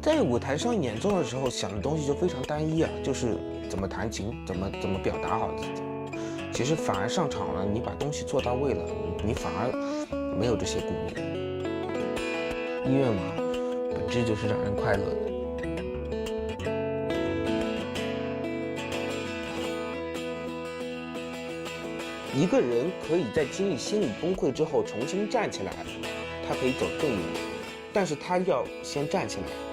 在舞台上演奏的时候想的东西就非常单一啊，就是怎么弹琴，怎么表达好自己。其实反而上场了，你把东西做到位了，你反而没有这些顾虑。音乐嘛，本质就是让人快乐的。一个人可以在经历心理崩溃之后重新站起来，他可以走更远，但是他要先站起来。